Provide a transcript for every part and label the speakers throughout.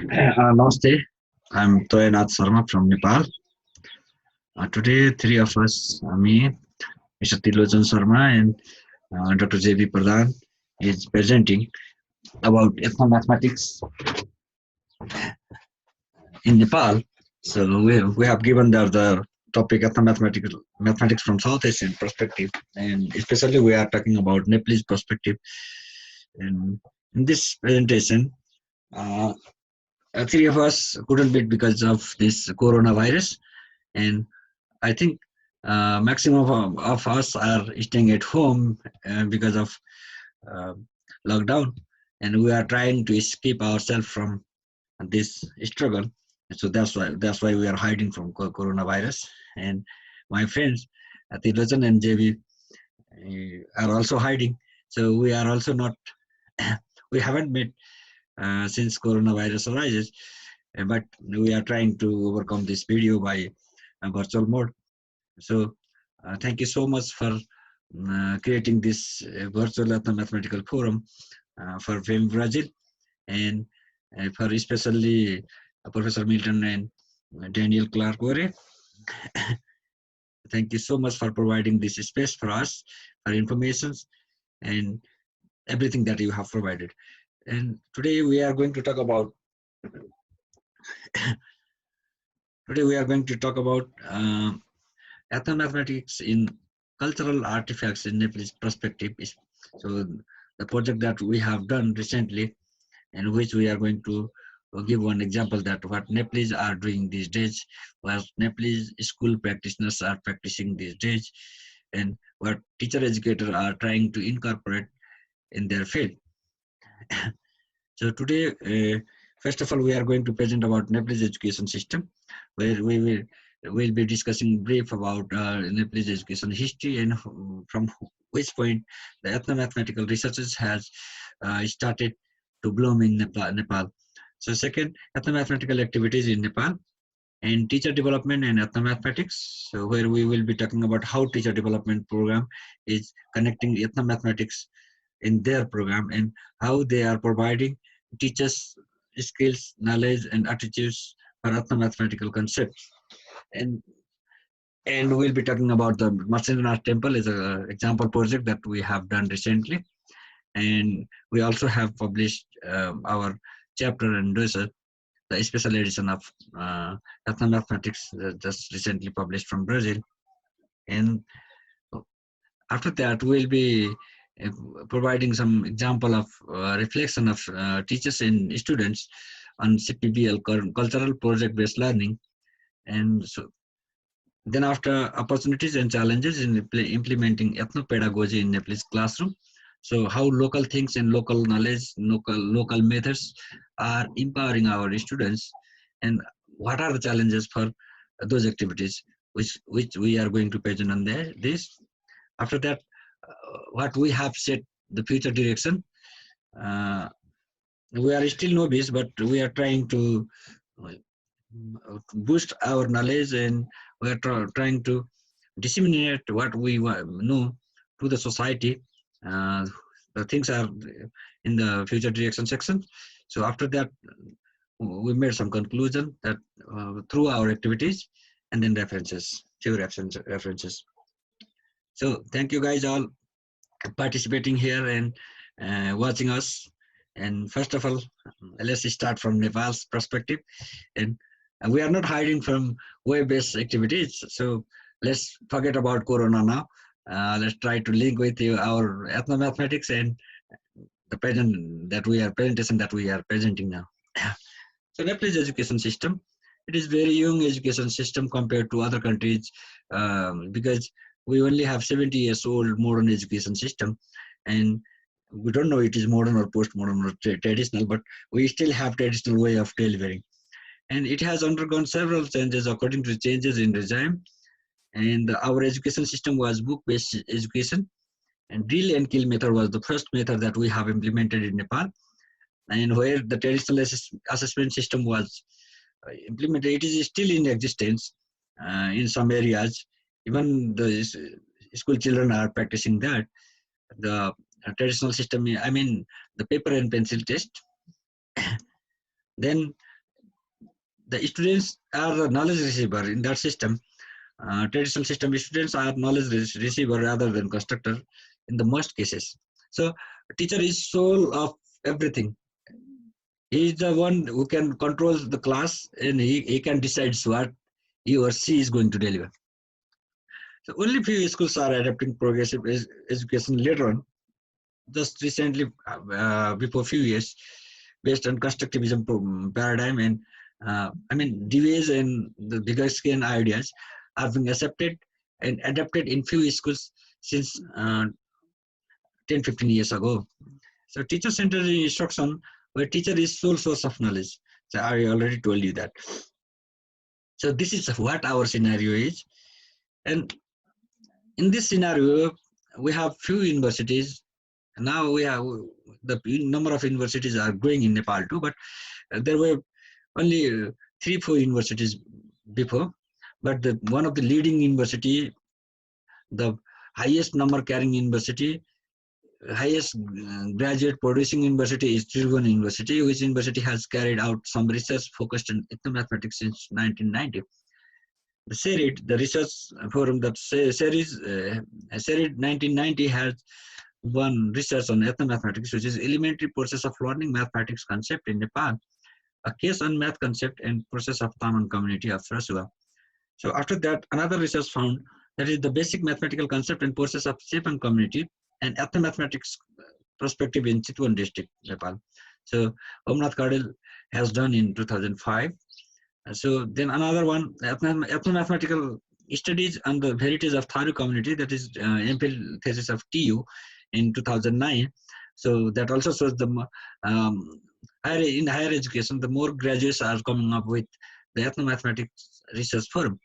Speaker 1: Namaste. I'm Toyanath Sharma from Nepal. Today, three of us, me, Mr. Trilochan Sharma, and Dr. J.B. Pradhan, is presenting about ethnomathematics in Nepal. So we have given the topic mathematics from South Asian perspective, and especially we are talking about Nepalese perspective. And in this presentation, uh, three of us couldn't be because of this coronavirus, and I think maximum of us are staying at home because of uh, lockdown, and we are trying to escape ourselves from this struggle. So that's why we are hiding from coronavirus. And my friends, Trilochan and JB, are also hiding. So we are also not. We haven't met since coronavirus arises, but we are trying to overcome this video by virtual mode. So thank you so much for creating this virtual mathematical forum for FEM Brazil, and for especially Professor Milton and Daniel Clark Ore. Thank you so much for providing this space for us, for information and everything that you have provided. And today we are going to talk about ethnomathematics in cultural artifacts in Nepalese perspective. So the project that we have done recently, in which we are going to give one example that what Nepalese are doing these days, what Nepalese school practitioners are practicing these days, and what teacher educators are trying to incorporate in their field. So today, first of all, we are going to present about Nepalese education system, where will be discussing brief about Nepalese education history and from which point the ethnomathematical researches has started to bloom in Nepal. So second, ethnomathematical activities in Nepal and teacher development and ethnomathematics. So where we will be talking about how teacher development program is connecting ethnomathematics in their program and how they are providing teachers skills, knowledge, and attitudes for ethnomathematical concepts. And and we'll be talking about the Matsinganath temple is an example project that we have done recently. And we also have published our chapter and research, the special edition of ethnomathematics just recently published from Brazil. And after that, we'll be uh, providing some example of reflection of teachers and students on CPBL, cultural project-based learning. And so then after, opportunities and challenges in implementing ethnopedagogy in Nepalese classroom. So how local things and local knowledge, local methods are empowering our students, and what are the challenges for those activities, which we are going to present on this. After that, what we have set the future direction. Uh, we are still novice, but we are trying to boost our knowledge, and we are trying to disseminate what we know to the society. Uh, the things are in the future direction section. So after that, we made some conclusion that through our activities, and then references, few references. So thank you guys all participating here and watching us. And first of all, let's start from Nepal's perspective. And we are not hiding from web-based activities. So let's forget about Corona now. Let's try to link with you our ethnomathematics and the presentation that we are presenting now. So Nepalese education system, it is very young education system compared to other countries, because we only have 70 years old modern education system, and we don't know it is modern or post-modern or traditional, but we still have traditional way of delivering. And it has undergone several changes according to changes in regime. And our education system was book-based education, and drill and kill method was the first method that we have implemented in Nepal, and where the traditional assessment system was implemented. It is still in existence in some areas. Even the school children are practicing that. The traditional system, I mean, the paper and pencil test. Then the students are the knowledge receiver in that system. Traditional system, students are knowledge receiver rather than constructor in the most cases. So teacher is soul of everything. He is the one who can control the class, and he can decide what he or she is going to deliver. So only few schools are adopting progressive education later on. Just recently, before few years, based on constructivism paradigm, and I mean device and the bigger scale ideas are being accepted and adapted in few schools since 10-15 years ago. So teacher-centered instruction, where teacher is sole source of knowledge. So I already told you that. So this is what our scenario is, and in this scenario, we have few universities. Now we have the number of universities are growing in Nepal too, but there were only 3-4 universities before. But one of the leading university, the highest number carrying university, highest graduate producing university is Tribhuvan University, which university has carried out some research focused on ethnomathematics since 1990. The SERID, the research forum that SERID 1990 has one research on ethnomathematics, which is elementary process of learning mathematics concept in Nepal, a case on math concept and process of Taman community of Rasua. So after that, another research found that is the basic mathematical concept and process of Sepang community and ethnomathematics perspective in Chitwan district, Nepal. So Omnath Kadil has done in 2005. So then another one, ethnomathematical studies on the heritage of Tharu community, that is MPhil thesis of TU in 2009. So that also shows the in higher education, the more graduates are coming up with the ethnomathematics research forum.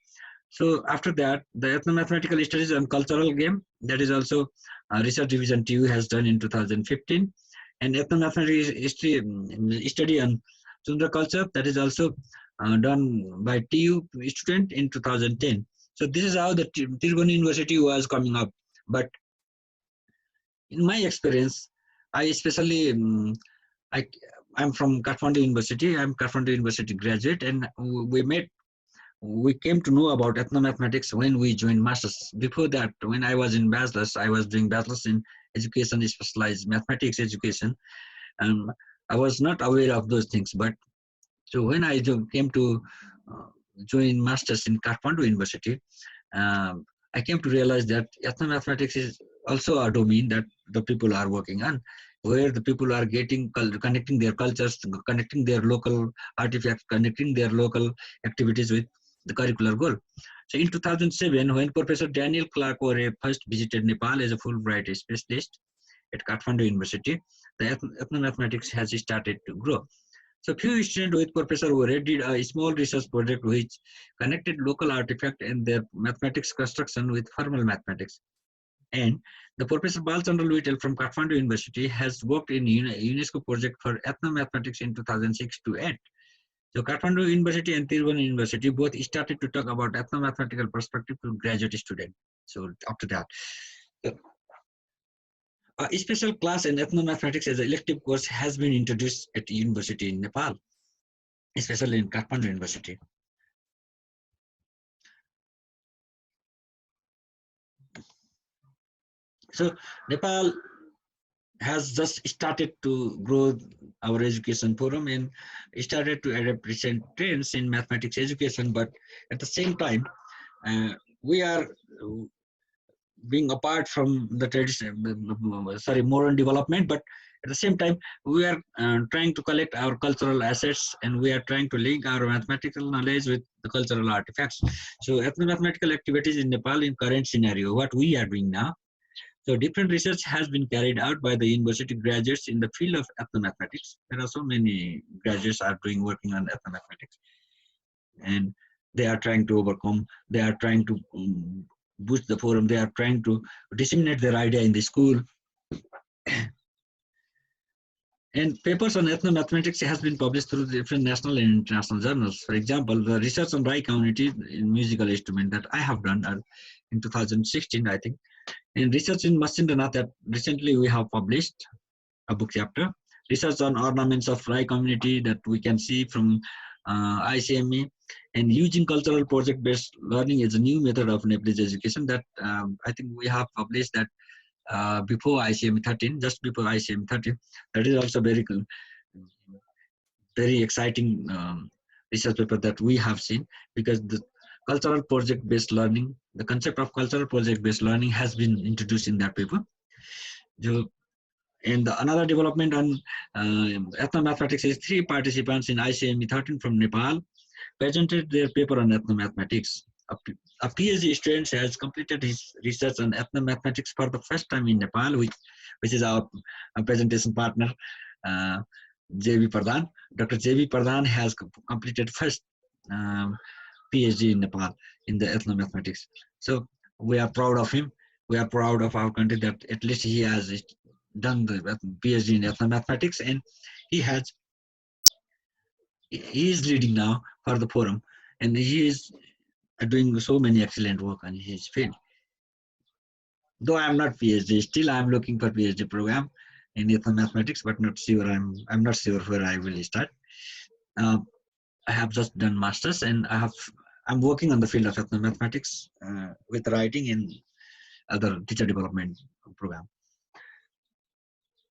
Speaker 1: So after that, the ethnomathematical studies on cultural game, that is also research division TU has done in 2015, and ethnomathematics study on Sundra culture, that is also done by TU student in 2010. So this is how the Tribhuvan University was coming up. But in my experience, I especially I'm from Kathmandu University. I'm Kathmandu University graduate, and we came to know about ethnomathematics when we joined masters. Before that, when I was in bachelor's, I was doing bachelor's in education, specialized mathematics education. I was not aware of those things, but so when I came to join masters in Kathmandu University, I came to realize that ethnomathematics is also a domain that the people are working on, where the people are connecting their cultures, connecting their local artifacts, connecting their local activities with the curricular goal. So in 2007, when Professor Daniel Clark first visited Nepal as a Fulbright specialist at Kathmandu University, the ethnomathematics has started to grow. So few students with Professor Ore did a small research project which connected local artifact and their mathematics construction with formal mathematics. And the Professor Balchandra Luitel from Kathmandu University has worked in UNESCO project for ethnomathematics in 2006 to 8. So Kathmandu University and Tribhuvan University both started to talk about ethnomathematical perspective to graduate students. So after that, a special class in ethnomathematics as an elective course has been introduced at university in Nepal, especially in Kathmandu University. So Nepal has just started to grow our education forum and started to adapt recent trends in mathematics education, but at the same time, we are being apart from the tradition, modern development, but at the same time, we are trying to collect our cultural assets, and we are trying to link our mathematical knowledge with the cultural artifacts. So ethnomathematical activities in Nepal in current scenario, what we are doing now. So different research has been carried out by the university graduates in the field of ethnomathematics. There are so many graduates are working on ethnomathematics, and they are trying to overcome, they are trying to boost the forum, they are trying to disseminate their idea in the school. And papers on ethnomathematics has been published through different national and international journals. For example, the research on Rai community in musical instrument that I have done in 2016, I think. And research in Masindranath that recently we have published a book chapter. Research on ornaments of Rai community that we can see from ICME, and using cultural project-based learning is a new method of Nepalese education that I think we have published that before ICME 13, just before ICME 13. That is also very exciting research paper that we have seen, because the cultural project-based learning, the concept of cultural project-based learning has been introduced in that paper. And another development on ethnomathematics is 3 participants in ICME 13 from Nepal presented their paper on ethnomathematics. A PhD student has completed his research on ethnomathematics for the first time in Nepal, which is our presentation partner, JB Pradhan. Dr. JB Pradhan has completed first PhD in Nepal in the ethnomathematics. So we are proud of him. We are proud of our country that at least he has done the PhD in ethnomathematics, and he is leading now for the forum, and he is doing so many excellent work on his field. Though I am not PhD, still I am looking for PhD program in ethnomathematics, but not sure. I'm not sure where I will start. I have just done masters, and I'm working on the field of ethnomathematics with writing and other teacher development program.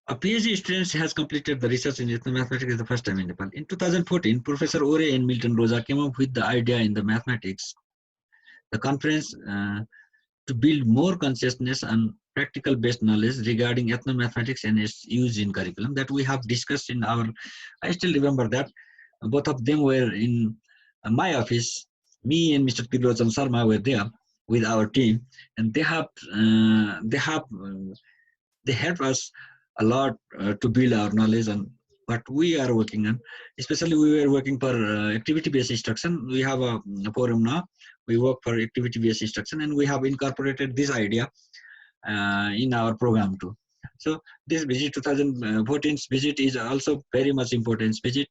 Speaker 1: A PhD student has completed the research in ethnomathematics the first time in Nepal. In 2014, Professor Ore and Milton Rosa came up with the idea in the mathematics, the conference, to build more consciousness and practical based knowledge regarding ethnomathematics and its use in curriculum that we have discussed in our, I still remember that both of them were in my office. Me and Mr. Trilochan Sharma were there with our team, and they help us a lot to build our knowledge on what we are working on. Especially we were working for activity-based instruction. We have a forum now. We work for activity-based instruction, and we have incorporated this idea in our program too. So this visit, 2014's visit, is also very much important visit,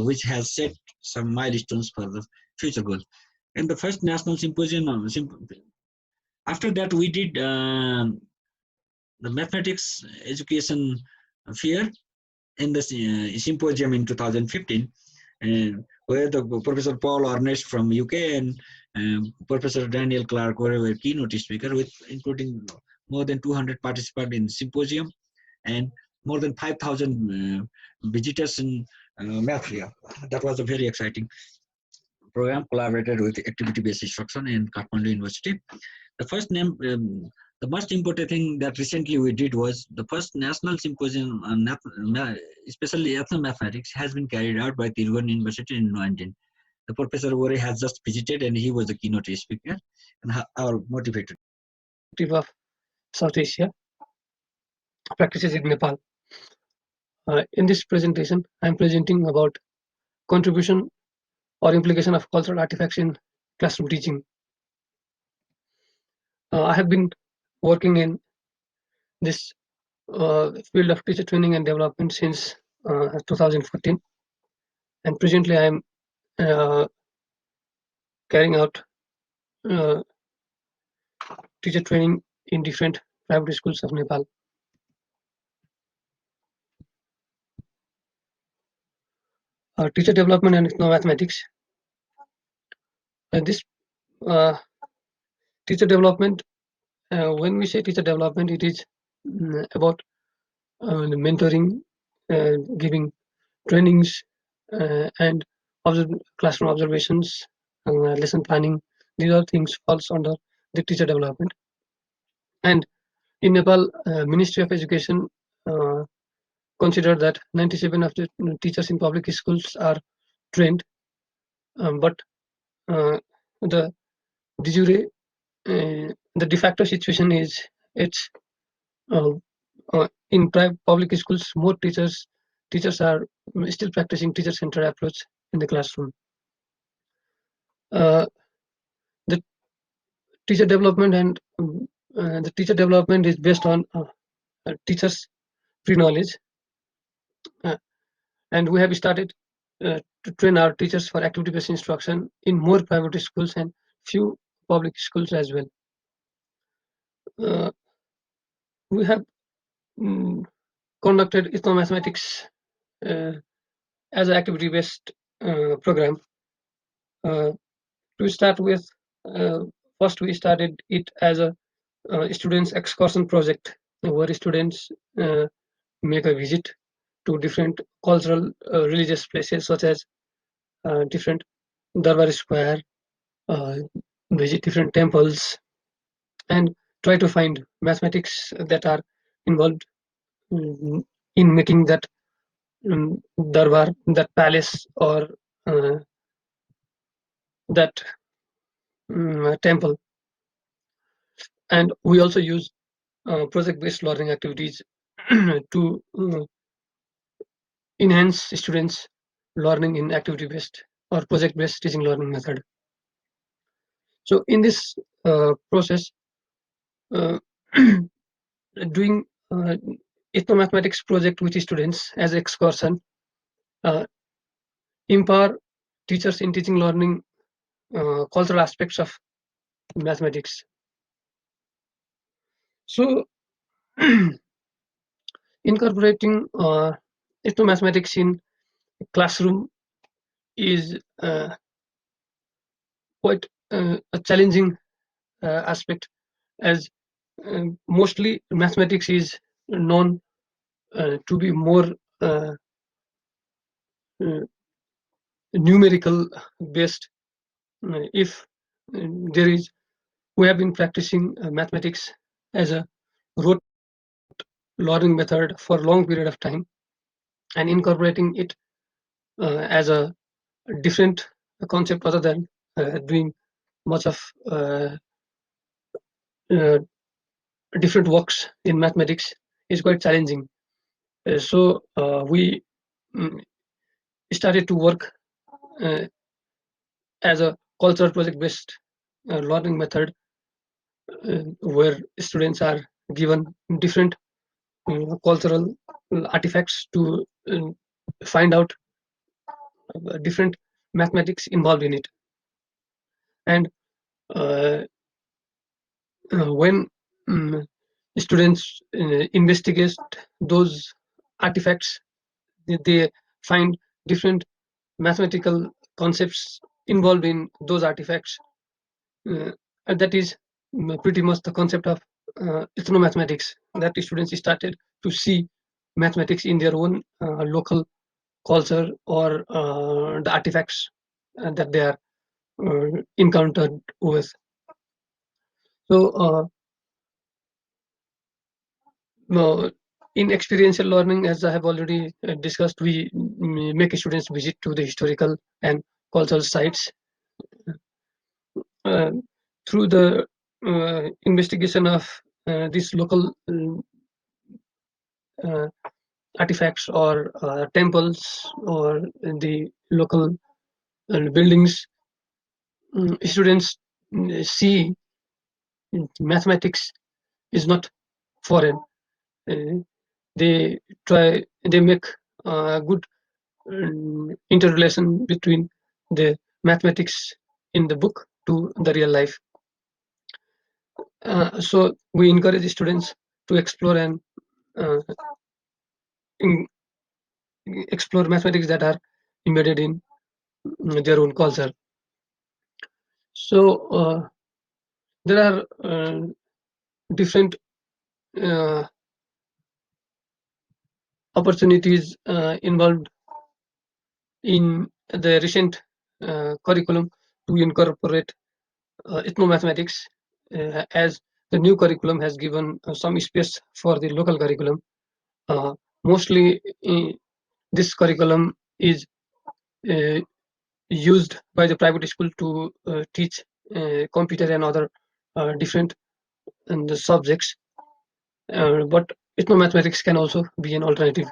Speaker 1: which has set some milestones for the future goals. And the first national symposium, after that we did the mathematics education fair in the symposium in 2015, where the Professor Paul Ernest from UK and Professor Daniel Clark were keynote speaker, with including more than 200 participants in the symposium and more than 5,000 visitors in math fair. That was a very exciting program, collaborated with activity-based instruction in Kathmandu University. The most important thing that recently we did was the first national symposium on especially ethnomathematics has been carried out by Tribhuvan University in 2019. The Professor Ore has just visited, and he was the keynote speaker and our motivator.
Speaker 2: Of South Asia practices in Nepal. In this presentation, I am presenting about contribution or implication of cultural artifacts in classroom teaching. I have been working in this field of teacher training and development since 2014, and presently I am carrying out teacher training in different private schools of Nepal. Teacher development and ethnomathematics. This teacher development, when we say teacher development, it is about mentoring, giving trainings, and classroom observations, lesson planning. These are things falls under the teacher development. And in Nepal, Ministry of Education consider that 97% of the teachers in public schools are trained, but the de jure, the de facto situation is it's in public schools, more teachers are still practicing teacher-centered approach in the classroom. The teacher development and the teacher development is based on teachers' pre-knowledge, and we have started to train our teachers for activity-based instruction in more private schools and few public schools as well. We have conducted ethnomathematics as an activity-based program. To start with, first we started it as a students excursion project where students make a visit to different cultural religious places such as different Darbar Square, uh, visit different temples, and try to find mathematics that are involved mm, in making that Darbar, that palace, or uh, that temple. And we also use project-based learning activities to enhance students' learning in activity-based or project-based teaching learning method. So in this process, uh, doing ethnomathematics project with students as excursion uh, empower teachers in teaching learning cultural aspects of mathematics. So incorporating ethnomathematics in classroom is quite a challenging aspect, as mostly mathematics is known to be more uh, uh, numerical based. If there is, we have been practicing mathematics as a rote learning method for a long period of time, and incorporating it as a different concept other than doing much of uh, different works in mathematics is quite challenging. So we mm, started to work uh, as a cultural project based learning method where students are given different cultural artifacts to find out different mathematics involved in it. And uh, when um, students investigate those artifacts, they find different mathematical concepts involved in those artifacts. And that is pretty much the concept of ethnomathematics, that students started to see mathematics in their own local culture or the artifacts that they are encountered with. So no, in experiential learning, as I have already discussed, we make students visit to the historical and cultural sites uh, through the investigation of these local uh, artifacts or temples or the local buildings. Students see mathematics is not foreign. Uh, they they make a good interrelation between the mathematics in the book to the real life. So we encourage students to explore and uh, in, explore mathematics that are embedded in their own culture. So there are different uh, opportunities involved in the recent curriculum to incorporate ethnomathematics, as the new curriculum has given some space for the local curriculum. Mostly, this curriculum is uh, used by the private school to teach computer and other different subjects. But ethnomathematics can also be an alternative.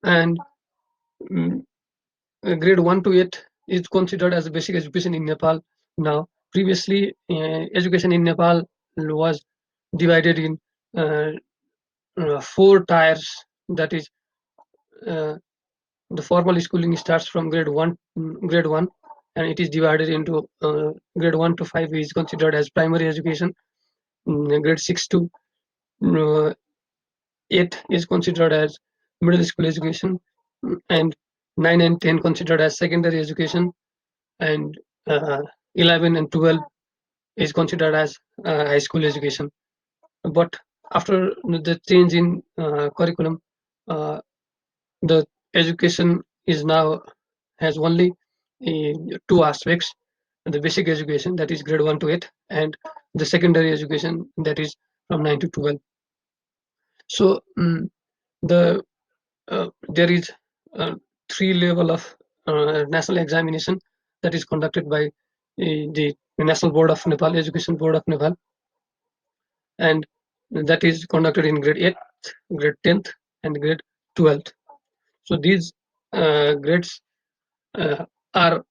Speaker 2: And mm, grade 1 to 8 is considered as basic education in Nepal now. Previously, education in Nepal was divided in uh, 4 tiers. That is, uh, the formal schooling starts from grade 1, and it is divided into grade 1 to 5 is considered as primary education. Grade 6 to uh, 8 is considered as middle school education, and 9 and 10 considered as secondary education, and 11 and 12 is considered as high school education. But after the change in curriculum, the education is now has only two aspects: the basic education, that is grade 1 to 8, and the secondary education, that is from 9 to 12. So the there is three level of national examination that is conducted by the National Board of Nepal, Education Board of Nepal, and that is conducted in grade 8th, grade 10th, and grade 12th. So these grades are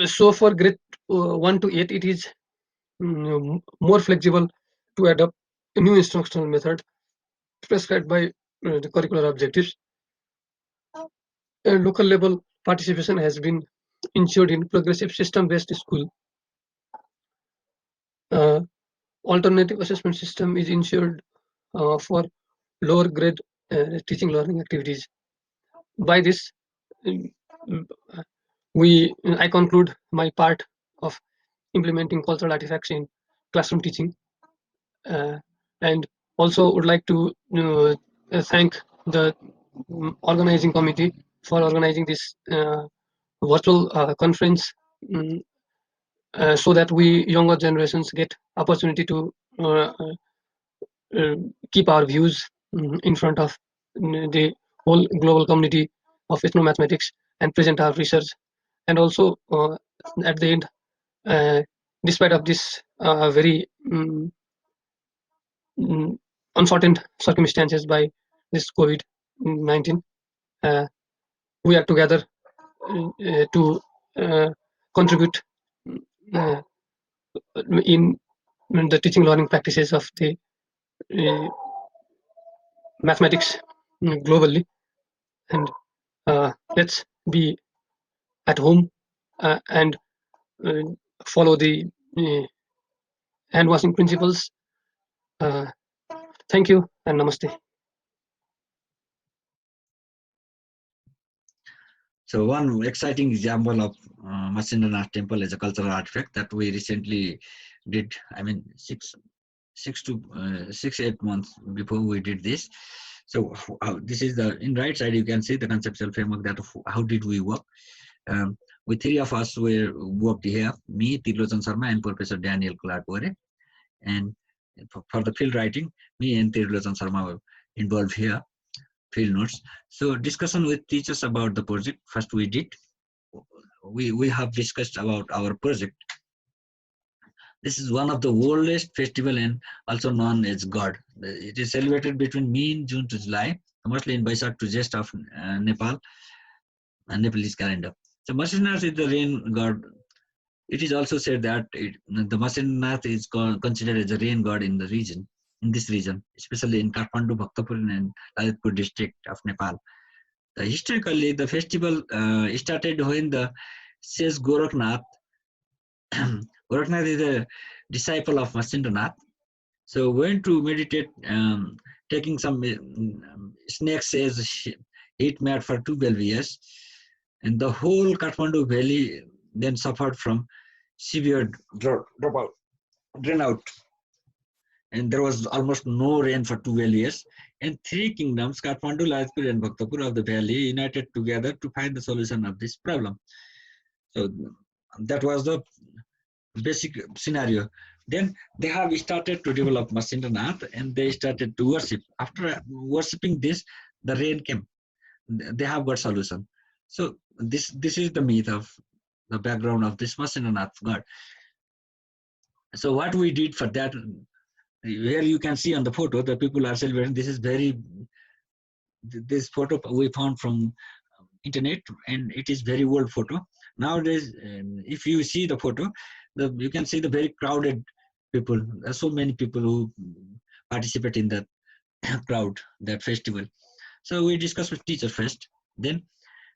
Speaker 2: so for grade 1 to 8, it is more flexible to adopt a new instructional method prescribed by the curricular objectives. Local level participation has been ensured in progressive system-based school. Alternative assessment system is ensured for lower grade teaching learning activities. By this, um, I conclude my part of implementing cultural artifacts in classroom teaching, and also would like to thank the organizing committee for organizing this virtual conference, so that we younger generations get opportunity to keep our views in front of the whole global community of ethnomathematics and present our research. And also at the end, despite of this very uncertain circumstances by this COVID-19, we are together to contribute uh, in the teaching learning practices of the uh, mathematics globally. And let's be at home and uh, follow the hand washing principles. Thank you and namaste.
Speaker 1: So one exciting example of Masindranath temple as a cultural artifact that we recently did, I mean, 8 months before we did this. So this is the, in right side, you can see the conceptual framework that how did we work. With three of us worked here, me, Trilochan Sharma, and Professor Daniel Clark. And for the field writing, me and Trilochan Sharma were involved here, field notes. So discussion with teachers about the project. First we did, we have discussed about our project. This is one of the oldest festival and also known as God. It is celebrated between June to July, mostly in Baisakh to Jest of Nepal and Nepalese calendar. So Masindranath is the rain god. It is also said that the Masindranath is considered as a rain god in the region, in this region, especially in Kathmandu, Bhaktapur, and Lalitpur district of Nepal. Historically, the festival started when the sage Gorakhnath. Gorakhnath is a disciple of Masindranath. So went to meditate, taking some snakes as heat mat for 12 years, and the whole Kathmandu valley then suffered from severe drought. And there was almost no rain for 12 years. And three kingdoms, Kathmandu, Lalitpur, and Bhaktapur of the valley, united together to find the solution of this problem. So that was the basic scenario. Then they have started to develop Masindranath, and they started to worship. After worshipping this, the rain came. They have got solution. So this is the myth of the background of this Masindranath god. So what we did for that, here you can see on the photo, the people are celebrating. This photo we found from internet, and it is very old photo. Nowadays, if you see the photo, you can see the very crowded people. There are so many people who participate in that crowd, that festival. So we discussed with teacher first, then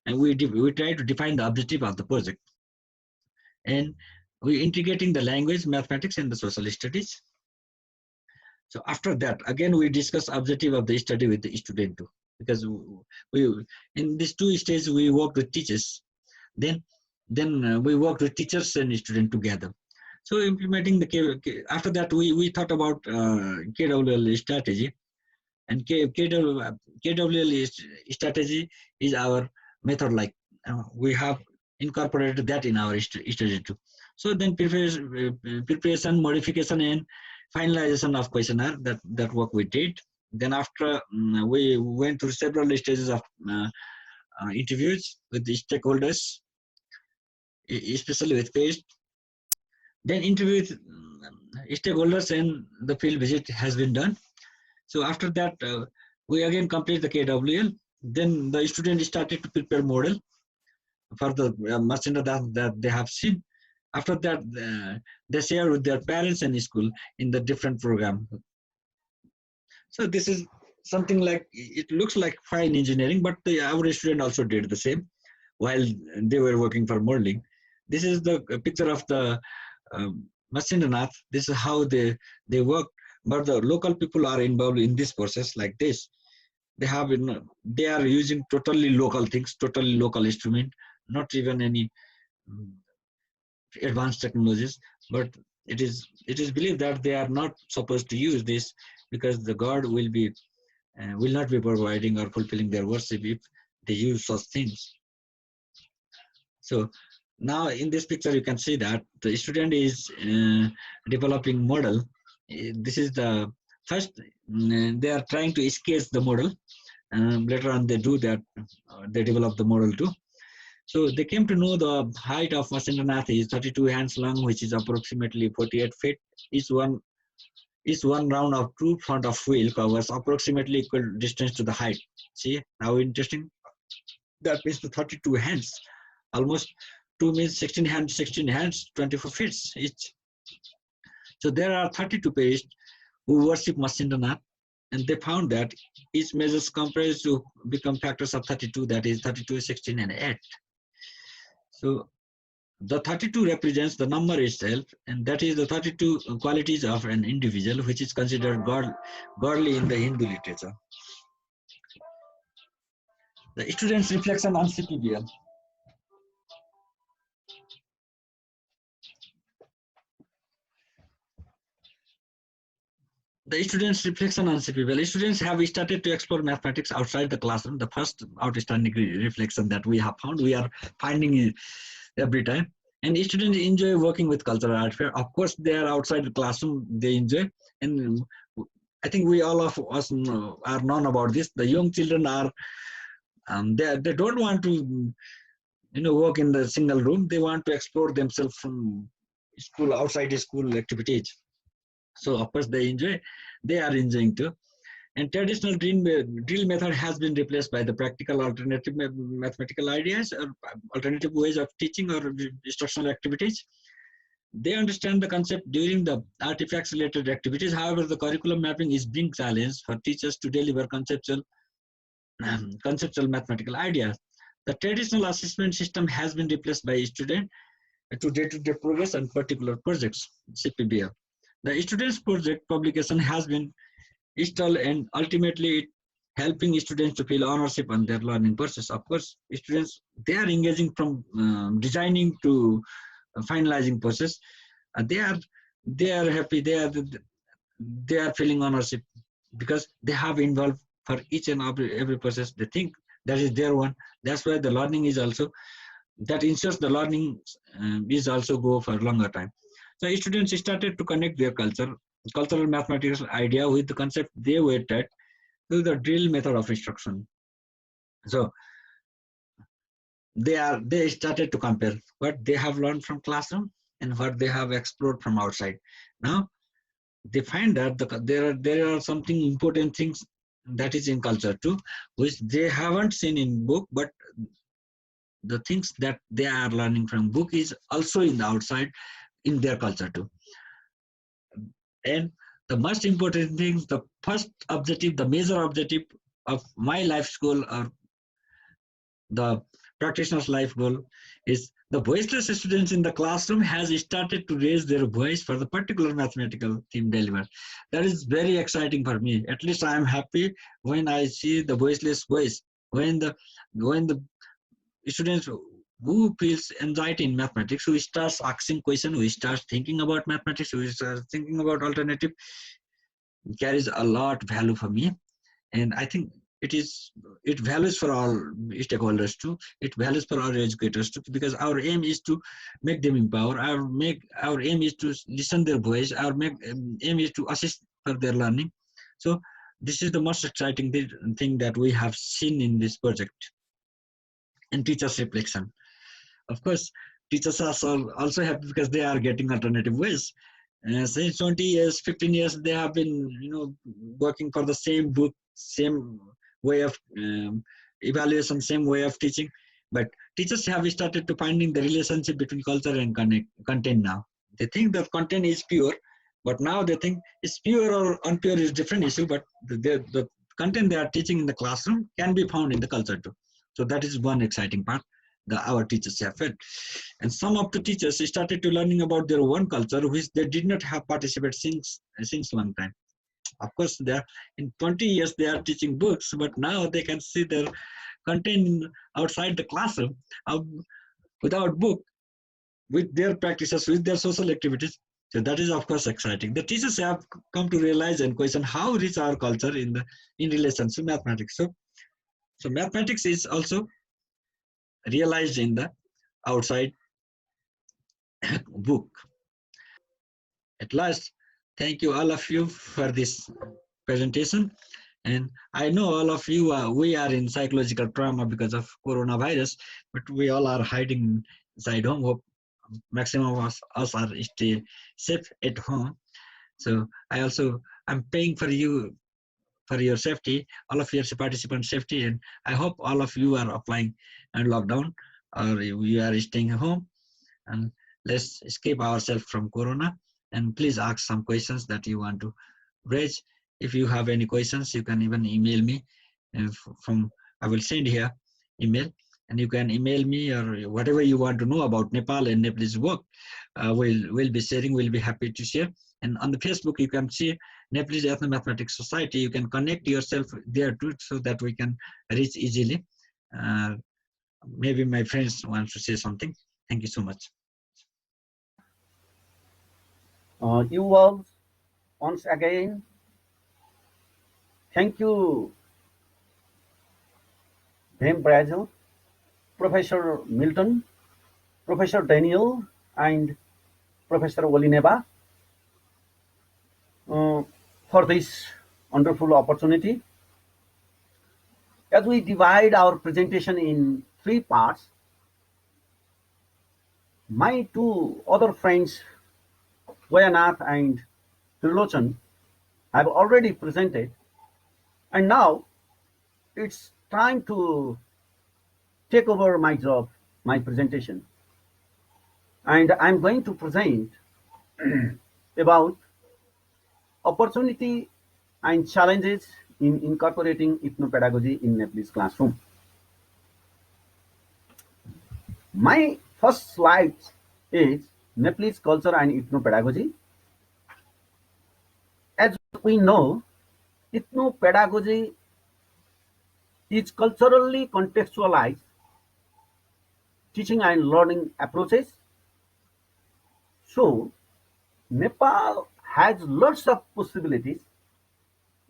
Speaker 1: and we try to define the objective of the project, and we integrating the language, mathematics, and the social studies. So after that, again we discuss objective of the study with the student too. because we in these two stages we worked with teachers. Then we worked with teachers and students together. So implementing the after that we thought about KWL strategy, and KWL strategy is our method. Like we have incorporated that in our strategy too. So then preparation, modification, and finalization of questionnaire. That work we did. Then after we went through several stages of interviews with the stakeholders, especially with PACE. Then interview with stakeholders and the field visit has been done. So after that, we again complete the KWL. Then the student started to prepare model for the merchant that they have seen. After that, they share with their parents and school in the different program. So this is something like, it looks like fine engineering, but our student also did the same while they were working for modeling. This is the picture of the Masindranath. This is how they work, but the local people are involved in this process like this. They have they are using totally local things, totally local instrument, not even any advanced technologies. But it is believed that they are not supposed to use this, because the God will not be providing or fulfilling their worship if they use such things. So now in this picture you can see that the student is developing model. This is the first, they are trying to sketch the model. Later on they do that, they develop the model too. So they came to know the height of Masindranath is 32 hands long, which is approximately 48 feet. Each one round of true front of wheel covers approximately equal distance to the height. See how interesting? That means the 32 hands, almost 2 means 16 hands, 24 feet each. So there are 32 priests who worship Masindranath, and they found that each measures comprised to become factors of 32, that is 32, 16, and 8. So the 32 represents the number itself, and that is the 32 qualities of an individual, which is considered godly in the Hindu literature. The student's reflection on CPBL. The students' reflection on CPBL. Students have started to explore mathematics outside the classroom. The first outstanding reflection that we have found, we are finding every time. And students enjoy working with cultural art fair. Of course, they are outside the classroom, they enjoy. And I think we all of us are known about this. The young children are, they don't want to, work in the single room. They want to explore themselves from school, outside school activities. So of course they are enjoying too. And traditional drill method has been replaced by the practical alternative mathematical ideas or alternative ways of teaching or instructional activities. They understand the concept during the artifacts related activities. However, the curriculum mapping is being challenged for teachers to deliver conceptual mathematical ideas. The traditional assessment system has been replaced by student to day-to-day progress and particular projects, CPBL. The students' project publication has been installed, and ultimately helping students to feel ownership on their learning process. Of course, students, they are engaging from designing to finalizing process. They are happy. They are feeling ownership because they have involved for each and every process. They think that is their one. That's why the learning is also, that ensures the learning is also go for longer time. So students started to connect their cultural mathematics idea with the concept they were taught through the drill method of instruction. So they started to compare what they have learned from classroom and what they have explored from outside. Now they find that there are something important things that is in culture too, which they haven't seen in book, but the things that they are learning from book is also in the outside in their culture too. And the most important thing, the first objective, the major objective of my life school or the practitioner's life goal is the voiceless students in the classroom has started to raise their voice for the particular mathematical theme delivered. That is very exciting for me. At least I am happy when I see the voiceless voice. When the students who feels anxiety in mathematics, who starts asking questions, who starts thinking about mathematics, who starts thinking about alternative, carries a lot value for me. And I think it values for all stakeholders too. It values for our educators too, because our aim is to make them empower. Our aim is to listen their voice. Aim is to assist for their learning. So this is the most exciting thing that we have seen in this project. And teachers reflection, of course, teachers are also happy because they are getting alternative ways. Since 20 years, 15 years, they have been, working for the same book, same way of evaluation, same way of teaching. But teachers have started to finding the relationship between culture and content now. They think that content is pure, but now they think it's pure or unpure is different issue, but the content they are teaching in the classroom can be found in the culture too. So that is one exciting part that our teachers have felt. And some of the teachers started to learning about their own culture, which they did not have participated since long time. Of course, they are, in 20 years they are teaching books, but now they can see their content outside the classroom, without book, with their practices, with their social activities. So that is of course exciting. The teachers have come to realize and question how rich our culture in relation to mathematics. So mathematics is also realized in the outside book. At last, thank you all of you for this presentation. And I know all of you, we are in psychological trauma because of coronavirus, but we all are hiding inside home. Hope maximum of us are stay safe at home. So I'm paying for you for your safety, all of your participant safety, and I hope all of you are applying and lockdown or you are staying home, and let's escape ourselves from corona. And please ask some questions that you want to raise. If you have any questions, you can even email me from I will send here email, and you can email me or whatever you want to know about Nepal and Nepalese work. We'll be sharing. We'll be happy to share. And on the Facebook, you can see Nepalese Ethnomathematics Society. You can connect yourself there too, so that we can reach easily. Maybe my friends want to say something. Thank you so much.
Speaker 3: You all, once again, thank you, Brasil, Professor Milton, Professor Daniel, and Professor Walineba for this wonderful opportunity. As we divide our presentation in three parts, my two other friends, Toyanath and Trilochan, have already presented, and now it's time to take over my job, my presentation. And I'm going to present about opportunity and challenges in incorporating ethnopedagogy in Nepalese classroom. My first slide is Nepalese culture and ethnopedagogy. As we know, ethnopedagogy is culturally contextualized teaching and learning approaches. So Nepal has lots of possibilities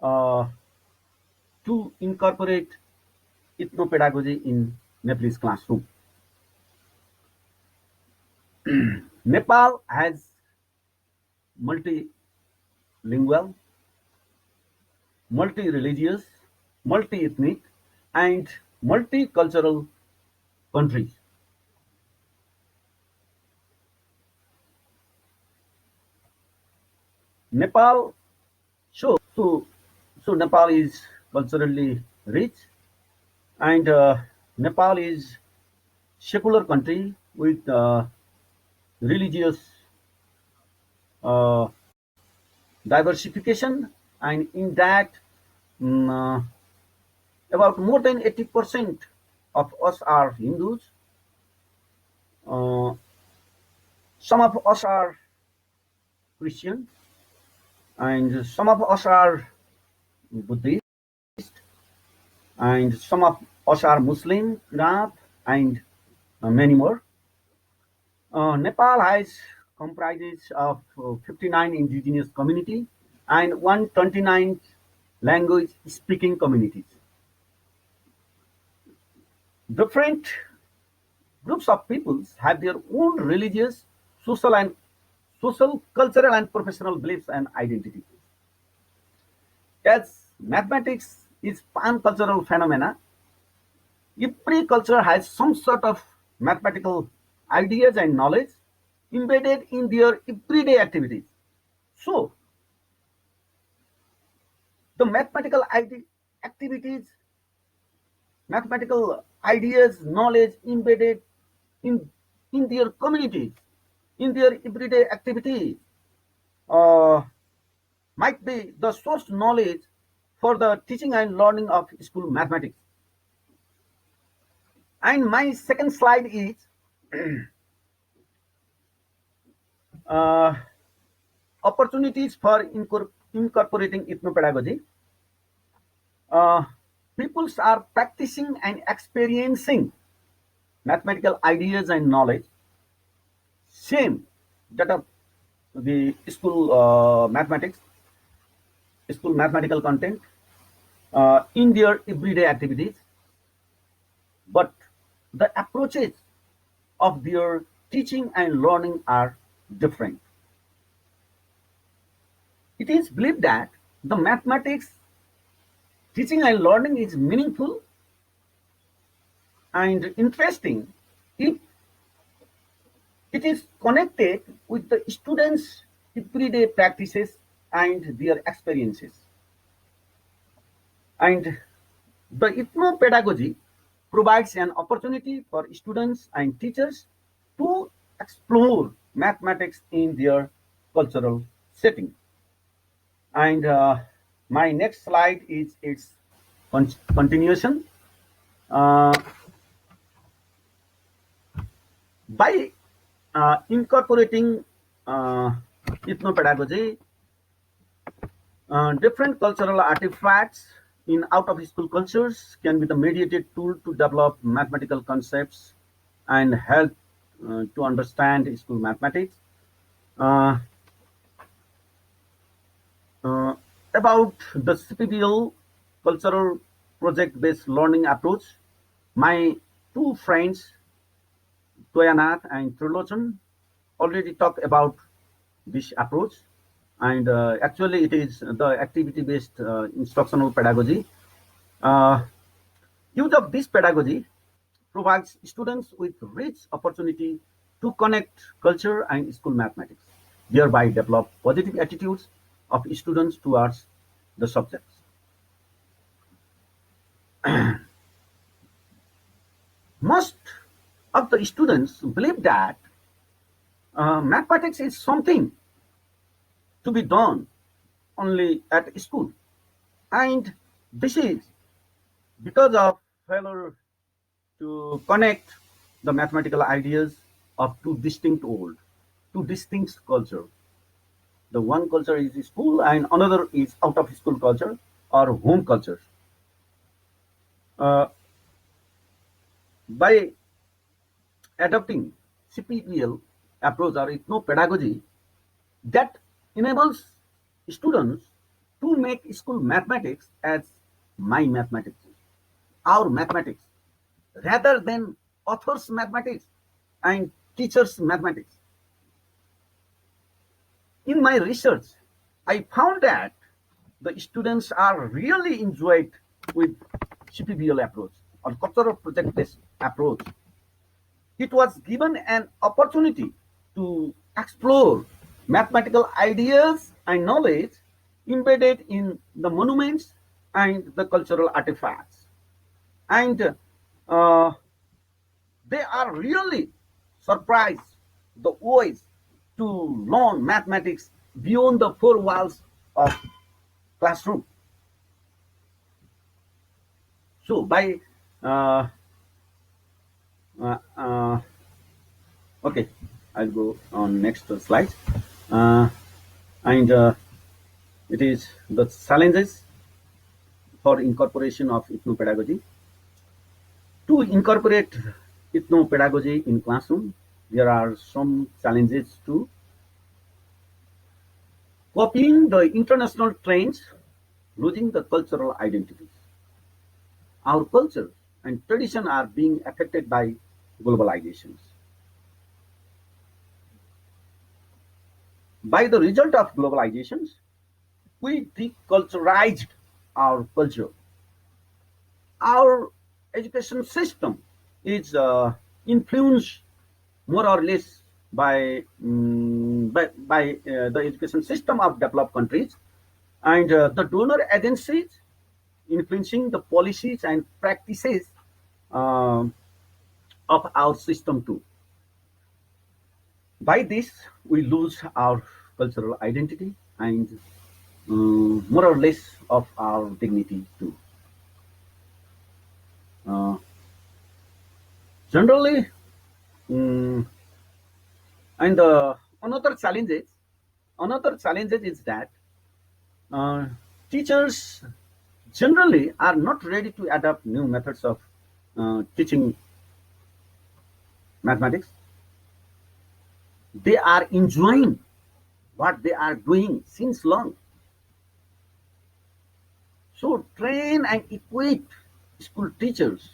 Speaker 3: uh, to incorporate ethnopedagogy in Nepalese classroom. Nepal has multilingual, multi-religious, multi-ethnic, and multicultural countries. Nepal, so so so Nepal is culturally rich, and Nepal is secular country with religious uh, diversification, and in that, mm, about more than 80% of us are Hindus, some of us are Christian, and some of us are Buddhist, and some of us are Muslim, Arab, and many more. Nepal has comprises of 59 indigenous community and 129 language speaking communities. Different groups of peoples have their own religious, social, cultural, and professional beliefs and identities. As mathematics is pan-cultural phenomena, every culture has some sort of mathematical ideas and knowledge embedded in their everyday activities. So, the activities, mathematical ideas, knowledge embedded in, in their communities, in their everyday activities, uh, might be the source knowledge for the teaching and learning of school mathematics. And my second slide is uh, opportunities for incorporating ethnopedagogy. Uh, Peoples are practicing and experiencing mathematical ideas and knowledge, same that of the school mathematical content in their everyday activities, but the approaches of their teaching and learning are different. It is believed that the mathematics teaching and learning is meaningful and interesting if it is connected with the students' everyday practices and their experiences. And the ethnopedagogy provides an opportunity for students and teachers to explore mathematics in their cultural setting. And my next slide is its continuation. Uh, by incorporating ethnopedagogy, different cultural artifacts in out of school cultures can be the mediated tool to develop mathematical concepts and help to understand school mathematics. Uh, uh, about the CPBL cultural project-based learning approach, my two friends, Toyanath and Trilochan, already talked about this approach. And actually, it is the activity-based instructional pedagogy. Uh, Use of this pedagogy provides students with rich opportunity to connect culture and school mathematics, thereby develop positive attitudes of students towards the subjects. Most of the students believe that mathematics is something to be done only at school, and this is because of failure to connect the mathematical ideas of two distinct culture. The one culture is school and another is out of school culture or home culture. Uh, by adopting CPEL approach or ethnopedagogy that enables students to make school mathematics as my mathematics, our mathematics, rather than author's mathematics and teacher's mathematics. In my research, I found that the students are really enjoyed with CPBL approach or cultural project-based approach. It was given an opportunity to explore mathematical ideas and knowledge embedded in the monuments and the cultural artifacts. And uh, they are really surprised the ways to learn mathematics beyond the four walls of classroom. So by uh, Uh, uh, okay, I'll go on next slide. Uh, and it is the challenges for incorporation of ethnopedagogy. To incorporate ethnopedagogy in classroom, there are some challenges too. Copying the international trends, losing the cultural identities. Our culture and tradition are being affected by globalizations. By the result of globalizations, we deculturized our culture. Our education system is influenced more or less by the education system of developed countries and the donor agencies influencing the policies and practices uh, of our system too. By this, we lose our cultural identity and more or less of our dignity too. Uh, Generally, mm, and another challenges is that uh, teachers generally are not ready to adopt new methods of teaching mathematics. They are enjoying what they are doing since long. So train and equip school teachers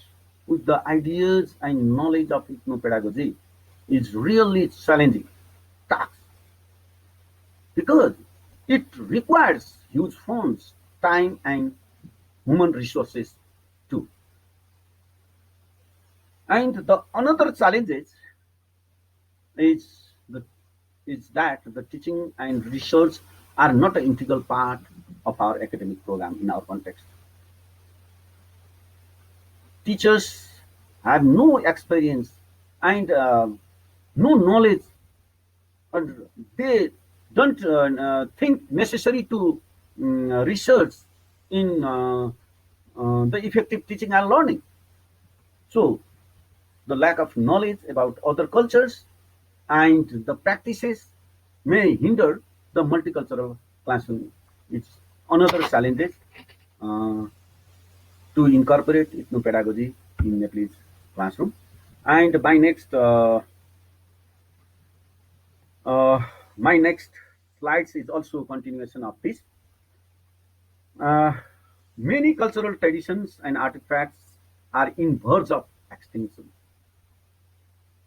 Speaker 3: with the ideas and knowledge of ethnopedagogy is really challenging task because it requires huge funds, time, and human resources too. And the another challenges is the is that the teaching and research are not an integral part of our academic program in our context. Teachers have no experience and no knowledge, and they don't think necessary to research in the effective teaching and learning. So the lack of knowledge about other cultures and the practices may hinder the multicultural classroom. It's another challenge uh, to incorporate ethnopedagogy in Nepalese classroom. And uh, my next slides is also a continuation of this. Uh, Many cultural traditions and artifacts are in verge of extinction.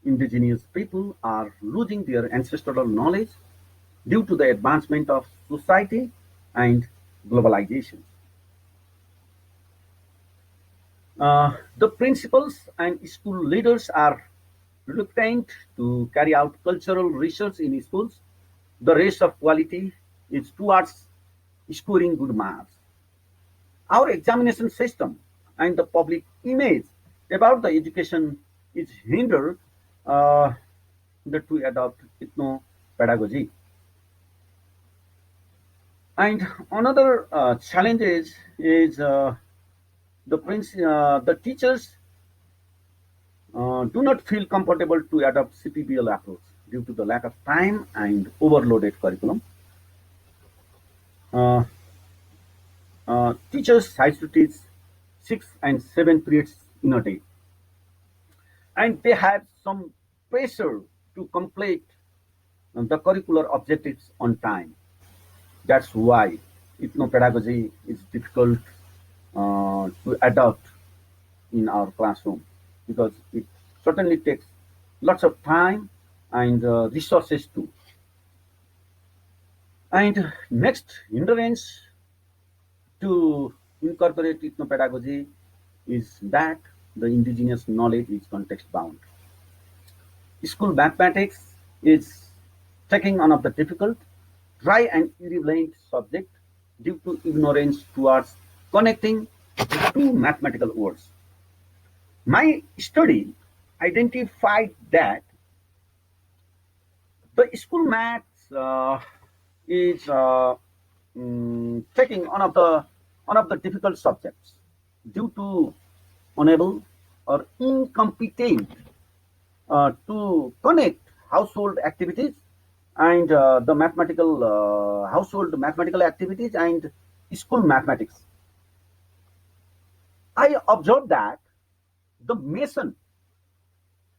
Speaker 3: Indigenous people are losing their ancestral knowledge due to the advancement of society and globalization. The principals and school leaders are reluctant to carry out cultural research in schools. The race of quality is towards scoring good marks. Our examination system and the public image about the education is hindered uh, to adopt ethno-pedagogy. And another challenge is the teachers do not feel comfortable to adopt CPBL approach due to the lack of time and overloaded curriculum. Uh, Teachers have to teach 6 and 7 periods in a day, and they have some pressure to complete the curricular objectives on time. That's why ethnopedagogy is difficult to adopt in our classroom because it certainly takes lots of time and resources too. And next hindrance to incorporate ethnopedagogy is that the indigenous knowledge is context bound. School mathematics is taking one of the difficult, dry and irrelevant subject due to ignorance towards connecting two mathematical words. My study identified that the school maths is taking one of the difficult subjects due to unable or incompetent to connect household activities and the mathematical household mathematical activities and school mathematics. I observed that the mason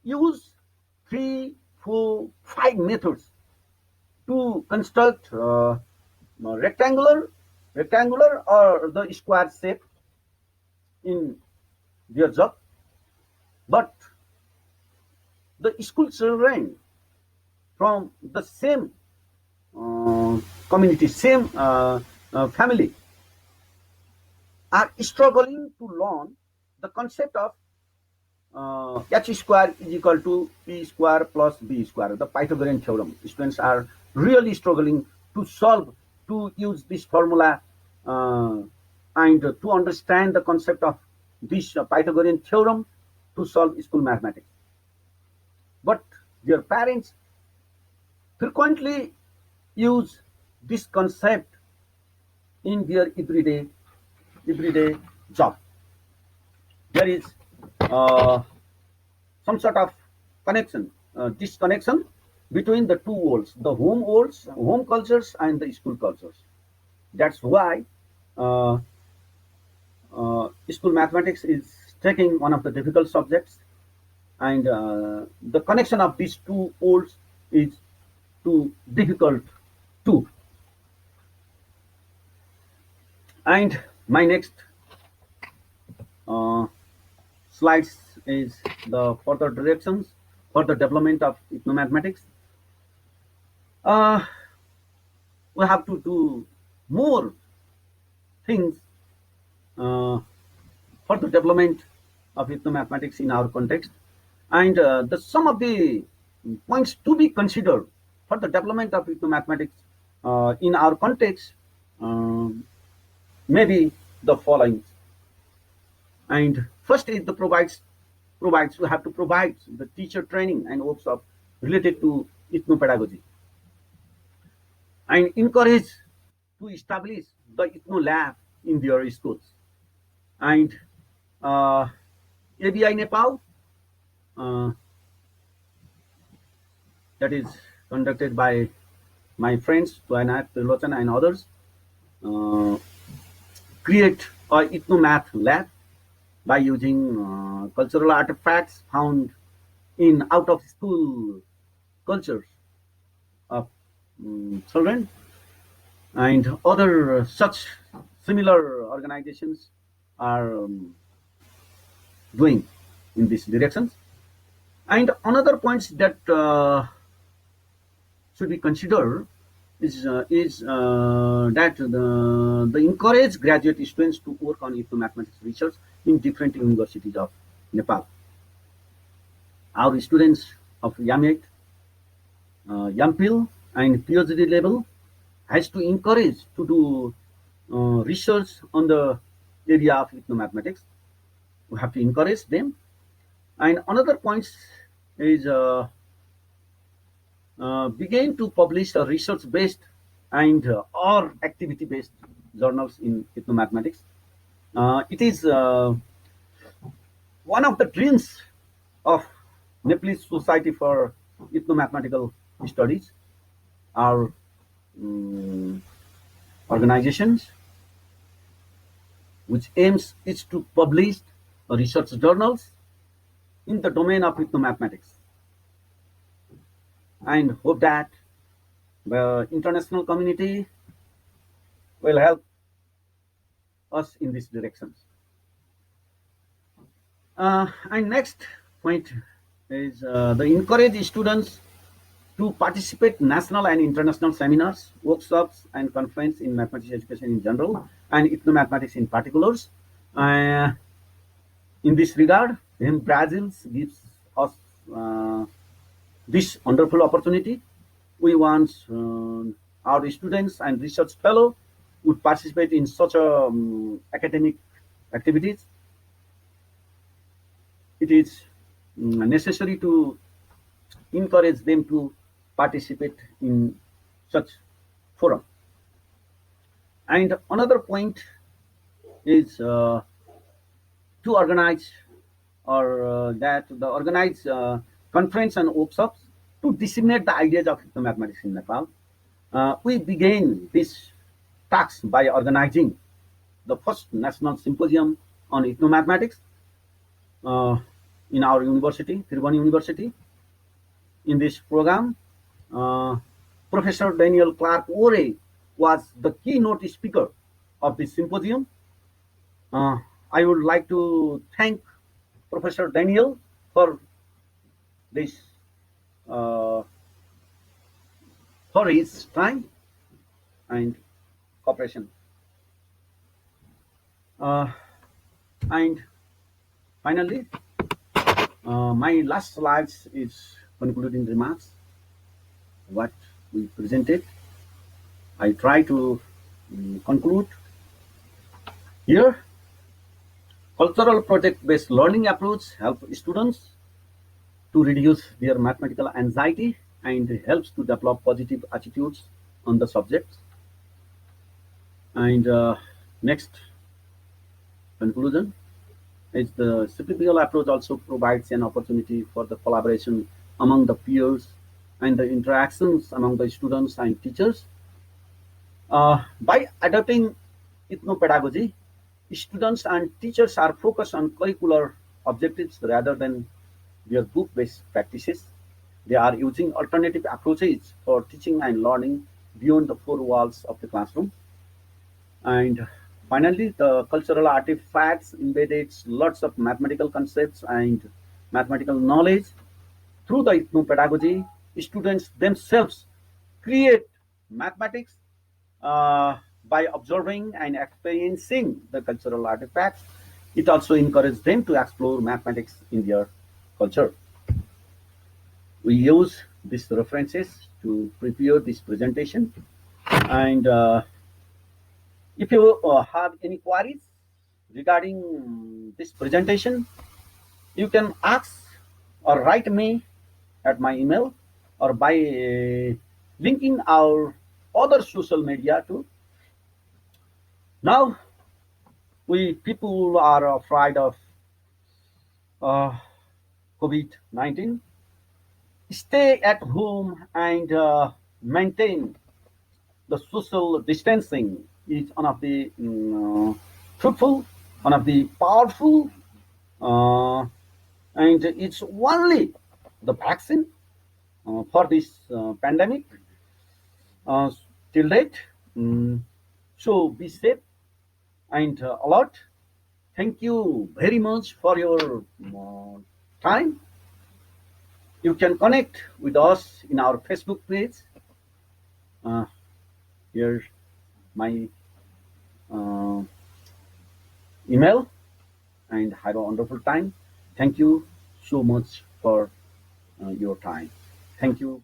Speaker 3: use 3, 4, 5 methods to construct rectangular or the square shape in their job, but the school children from the same community, same family, are struggling to learn the concept of h square is equal to p square plus b square, the Pythagorean theorem. Students are really struggling to solve, to use this formula and to understand the concept of this Pythagorean theorem to solve school mathematics. But their parents frequently use this concept in their everyday job. There is some sort of connection, disconnection between the two worlds, the home cultures and the school cultures. That's why school mathematics is taking one of the difficult subjects, and the connection of these two worlds is too difficult too. And my next slides is the further directions for the development of ethnomathematics. We have to do more things for the development of ethnomathematics in our context, and some of the points to be considered for the development of ethnomathematics in our context maybe the following. And first is the provides we have to provide the teacher training and workshop related to ethnopedagogy, and encourage to establish the ethno lab in their schools. And ABI Nepal, that is conducted by my friends Toyanath, Trilochan and others, create a ethnomath lab by using cultural artifacts found in out of school cultures of children, and other such similar organizations are doing in this direction. And another points that should be considered is that the encourage graduate students to work on ethnomathematics research in different universities of Nepal. Our students of YAMET, YAMPIL and PhD level has to encourage to do research on the area of ethnomathematics. We have to encourage them. And another point is begin to publish a research-based and or activity-based journals in ethnomathematics. It is one of the dreams of Nepalese Society for Ethnomathematical Studies, our organizations, which aims is to publish research journals in the domain of ethnomathematics, and hope that the international community will help us in this direction. And next point is the encourage students to participate national and international seminars, workshops, and conference in mathematics education in general and ethnomathematics in particulars. In this regard, Brazil gives us this wonderful opportunity. We want our students and research fellow would participate in such academic activities. It is necessary to encourage them to participate in such forum. And another point is to organize or that the organized conference and workshops to disseminate the ideas of ethnomathematics in Nepal. We began this task by organizing the first national symposium on ethnomathematics in our university, Tribhuvan University. In this program, Professor Daniel Clark Ore was the keynote speaker of this symposium. I would like to thank Professor Daniel for this, for his time and cooperation. And finally, my last slides is concluding remarks. What we presented, I try to conclude here. Cultural project-based learning approach help students to reduce their mathematical anxiety and helps to develop positive attitudes on the subjects. And next conclusion is the CPBL approach also provides an opportunity for the collaboration among the peers and the interactions among the students and teachers. By adopting ethnopedagogy, students and teachers are focused on curricular objectives rather than their book-based practices. They are using alternative approaches for teaching and learning beyond the four walls of the classroom. And finally, the cultural artifacts embedded lots of mathematical concepts and mathematical knowledge. Through the ethnopedagogy, students themselves create mathematics by observing and experiencing the cultural artifacts. It also encourages them to explore mathematics in their culture. We use these references to prepare this presentation. And if you have any queries regarding this presentation, you can ask or write me at my email or by linking our other social media too. Now, we people are afraid of COVID-19. Stay at home and maintain the social distancing is one of the fruitful, one of the powerful, and it's only the vaccine for this pandemic till date. So be safe and alert. Thank you very much for your time. You can connect with us in our Facebook page. Here's my email, and have a wonderful time. Thank you so much for your time. Thank you.